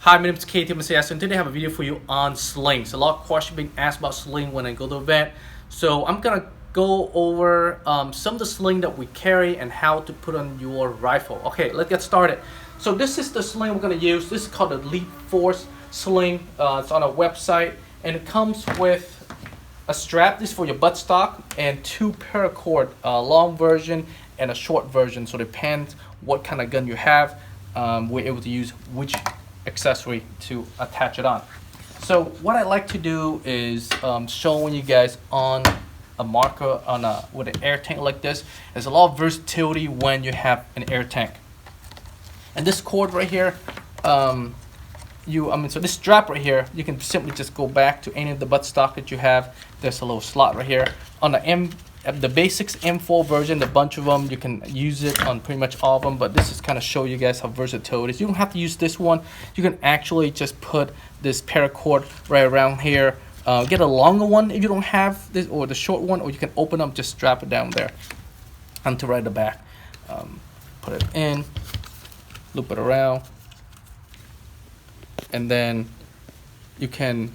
Hi, my name is KT Masias, and today I have a video for you on slings. A lot of questions being asked about sling when I go to the event. So I'm gonna go over some of the sling that we carry and how to put on your rifle. Okay, let's get started. So this is the sling we're gonna use. This is called the Elite Force sling. It's on our website, and it comes with a strap. This is for your buttstock, and two paracord, a long version and a short version. So it depends what kind of gun you have. We're able to use which accessory to attach it on. So what I like to do is showing you guys on a marker on with an air tank like this. There's a lot of versatility when you have an air tank. And this cord right here, so this strap right here, you can simply just go back to any of the buttstock that you have. There's a little slot right here. On the basics M4 version, the bunch of them, you can use it on pretty much all of them, but this is kind of show you guys how versatile it is. You don't have to use this one. You can actually just put this paracord right around here. Get a longer one if you don't have this, or the short one, or you can open up, just strap it down there onto right at the back. Put it in, loop it around, and then you can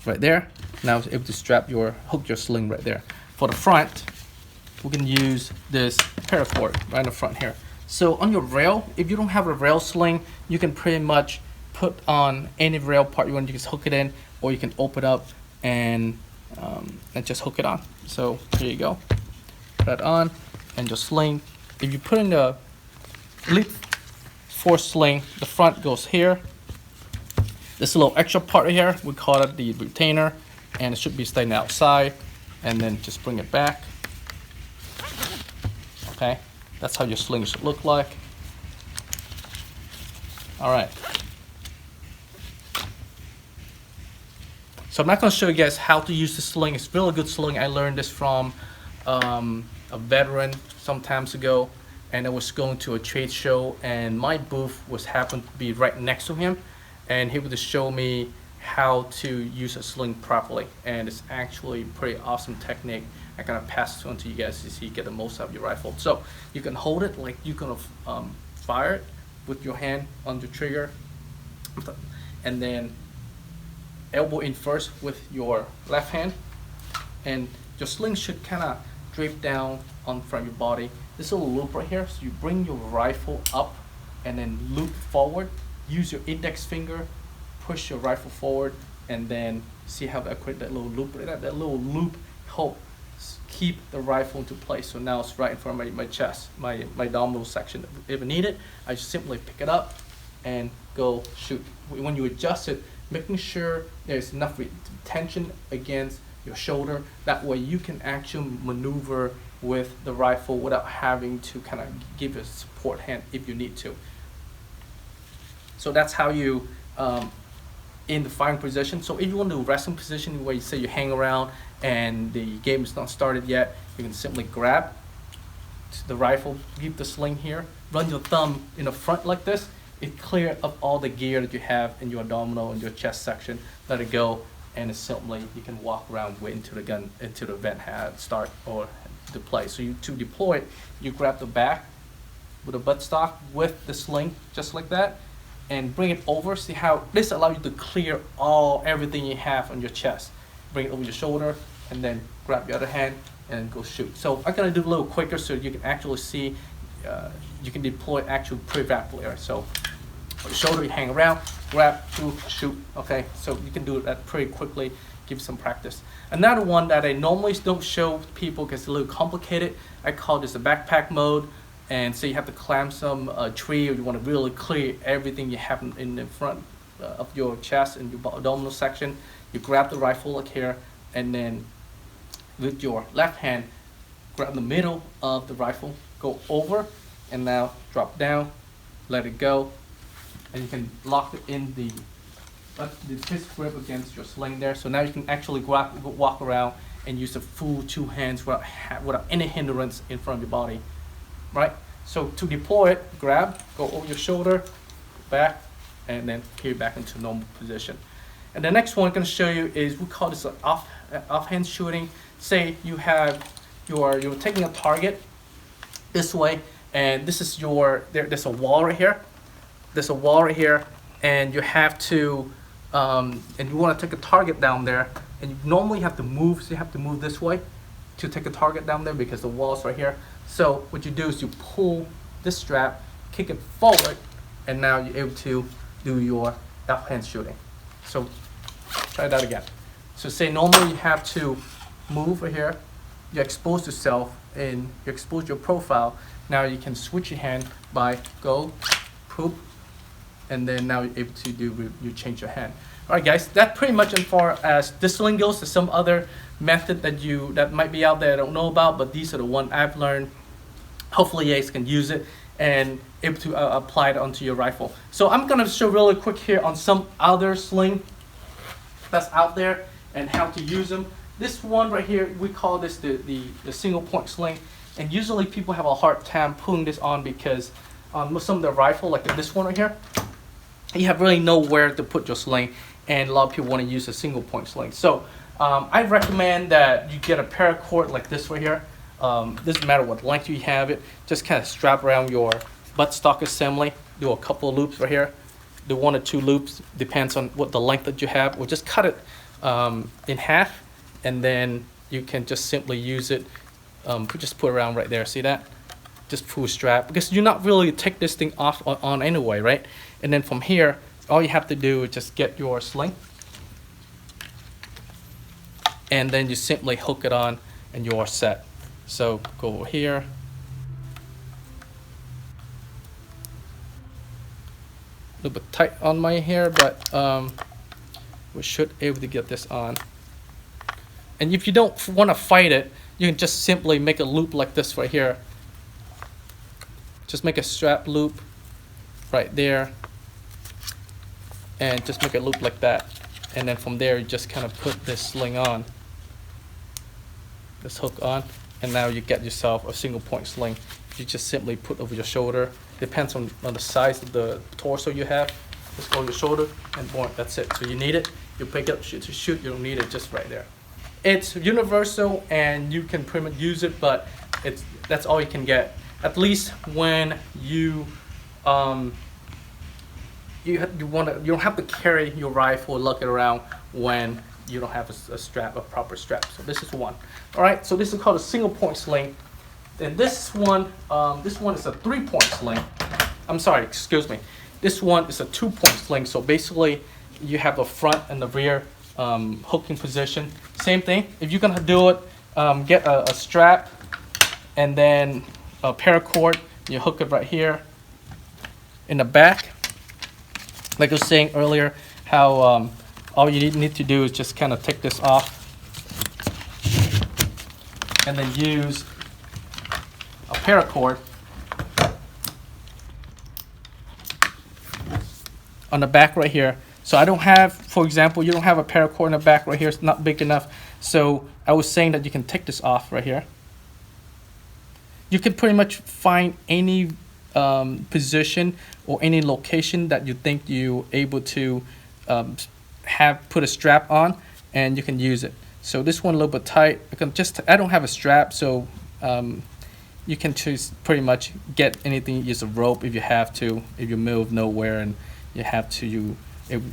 right there. Now it's able to hook your sling right there. For the front, we can use this paracord right in the front here. So on your rail, if you don't have a rail sling, you can pretty much put on any rail part you want. You just hook it in, or you can open up and just hook it on. So here you go. Put that on, and your sling. If you put in the Elite Force sling, the front goes here. This little extra part right here, we call it the retainer, and it should be staying outside, and then just bring it back. Okay, that's how your sling should look like. All right. So I'm not going to show you guys how to use the sling. It's really good sling. I learned this from a veteran some times ago, and I was going to a trade show, and my booth happened to be right next to him. And he would show me how to use a sling properly, and it's actually pretty awesome technique. I kind of pass it on to you guys to see you get the most out of your rifle. So you can hold it like you're gonna fire it with your hand on the trigger, and then elbow in first with your left hand, and your sling should kind of drape down on front of your body. This little loop right here, so you bring your rifle up and then loop forward. Use your index finger, push your rifle forward, and then see how that create that little loop. That little loop helps keep the rifle into place. So now it's right in front of my chest, my abdominal section. If I need it, I just simply pick it up and go shoot. When you adjust it, making sure there's enough tension against your shoulder. That way you can actually maneuver with the rifle without having to kind of give a support hand if you need to. So that's how you in the firing position. So if you want to do resting position where you say you hang around and the game is not started yet, you can simply grab the rifle, keep the sling here, run your thumb in the front like this. It clears up all the gear that you have in your abdominal and your chest section. Let it go, and it's simply you can walk around wait until the gun until the event had start or to play. So to deploy it, you grab the back with a buttstock with the sling just like that, and bring it over. See how this allows you to clear everything you have on your chest. Bring it over your shoulder, and then grab your other hand and go shoot. So I'm gonna do a little quicker so you can actually see. You can deploy actually pretty rapidly. Right? So for the shoulder, you hang around, grab, shoot. Okay, so you can do that pretty quickly. Give some practice. Another one that I normally don't show people because it's a little complicated. I call this a backpack mode. And so you have to climb some tree, or you want to really clear everything you have in the front of your chest and your abdominal section. You grab the rifle like here, and then with your left hand, grab the middle of the rifle, go over, and now drop down, let it go, and you can lock it in the fist grip against your sling there. So now you can actually walk around and use the full two hands without any hindrance in front of your body. Right, so to deploy it, grab, go over your shoulder, back, and then carry back into normal position. And the next one I'm going to show you is, we call this an offhand shooting. Say you have you're taking a target this way, and this is there's a wall right here. There's a wall right here, and you have to and you want to take a target down there, and you normally have to move, so you have to move this way to take a target down there because the wall's right here. So what you do is you pull this strap, kick it forward, and now you're able to do your offhand shooting. So try that again. So say normally you have to move right here, you expose yourself and you expose your profile. Now you can switch your hand by go, poop, and then now you're able to do, you change your hand. All right, guys, that's pretty much as far as this sling goes. There's some other method that might be out there I don't know about, but these are the one I've learned. Hopefully you guys can use it and able to apply it onto your rifle. So I'm gonna show really quick here on some other sling that's out there and how to use them. This one right here, we call this the single point sling, and usually people have a hard time pulling this on because on some of the rifle, like this one right here, you have really nowhere to put your sling, and a lot of people want to use a single point sling. So I recommend that you get a paracord like this right here. Doesn't matter what length you have it, just kind of strap around your buttstock assembly, do a couple of loops right here, do 1 or 2 loops, depends on what the length that you have, or just cut it in half, and then you can just simply use it, just put it around right there, see that? Just pull strap, because you're not really take this thing off on anyway, right? And then from here, all you have to do is just get your sling, and then you simply hook it on and you are set. So go over here, a little bit tight on my hair, but we should be able to get this on. And if you don't want to fight it, you can just simply make a loop like this right here. Just make a strap loop right there, and just make a loop like that. And then from there, you just kind of put this sling on, this hook on, and now you get yourself a single point sling. You just simply put over your shoulder. Depends on the size of the torso you have. Just go your shoulder, and boom, that's it. So you need it, you pick it up, shoot, you don't need it, just right there. It's universal, and you can pretty much use it, but that's all you can get. At least when you you don't have to carry your rifle, lug it around when you don't have a proper strap. So this is one. All right, so this is called a single point sling. And this one is a 3-point sling. I'm sorry, excuse me. This one is a 2-point sling. So basically, you have the front and the rear hooking position. Same thing. If you're gonna do it, get a strap and then a paracord. You hook it right here in the back. Like I was saying earlier, how all you need to do is just kind of take this off and then use a paracord on the back right here. So I don't have, for example, you don't have a paracord in the back right here. It's not big enough. So I was saying that you can take this off right here. You can pretty much find any position or any location that you think you're able to put a strap on, and you can use it. So this one a little bit tight. I don't have a strap, so you can choose pretty much get anything. Use a rope if you have to. If you move nowhere and you have to,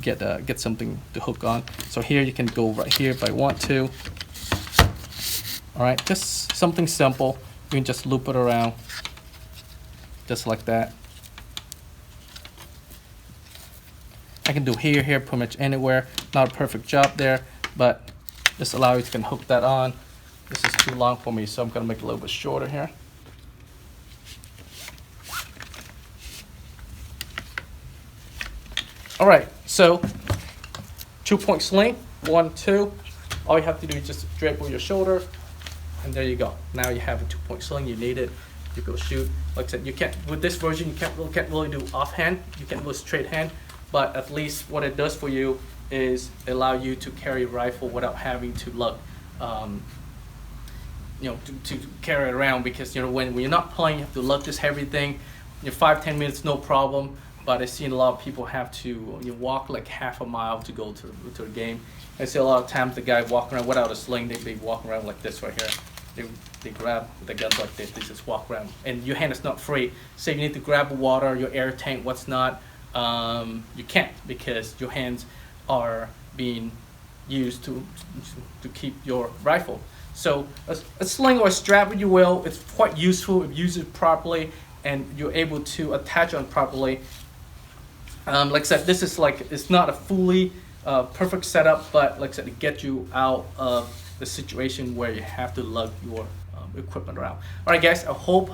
get something to hook on. So here you can go right here if I want to. All right, just something simple. You can just loop it around, just like that. I can do here, pretty much anywhere. Not a perfect job there, but this allows you to hook that on. This is too long for me, so I'm gonna make it a little bit shorter here. All right, so 2-point sling, 1, 2. All you have to do is just drape over your shoulder, and there you go. Now you have a 2-point sling. You need it. You go shoot. Like I said, you can't with this version. You can't really do offhand. You can't do a straight hand. But at least what it does for you is allow you to carry a rifle without having to lug, to carry it around, because when you're not playing, you have to lug this heavy thing. 5-10 minutes, no problem. But I've seen a lot of people have to walk like half a mile to go to the game. I see a lot of times the guy walking around without a sling, they walk around like this right here. they grab the guns like this. They just walk around, and your hand is not free. Say you need to grab water, your air tank, what's not. You can't, because your hands are being used to keep your rifle. So a sling or a strap, if you will, it's quite useful if you use it properly and you're able to attach on properly. Like I said, this is like, it's not a fully perfect setup, but like I said, it gets you out of the situation where you have to lug your equipment around. All right, guys, I hope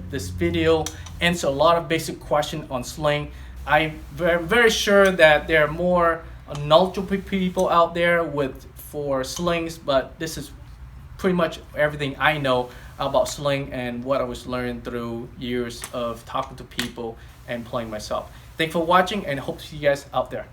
this video answers a lot of basic questions on sling. I'm very sure that there are more knowledgeable people out there for slings, but this is pretty much everything I know about sling and what I was learning through years of talking to people and playing myself. Thanks for watching, and hope to see you guys out there.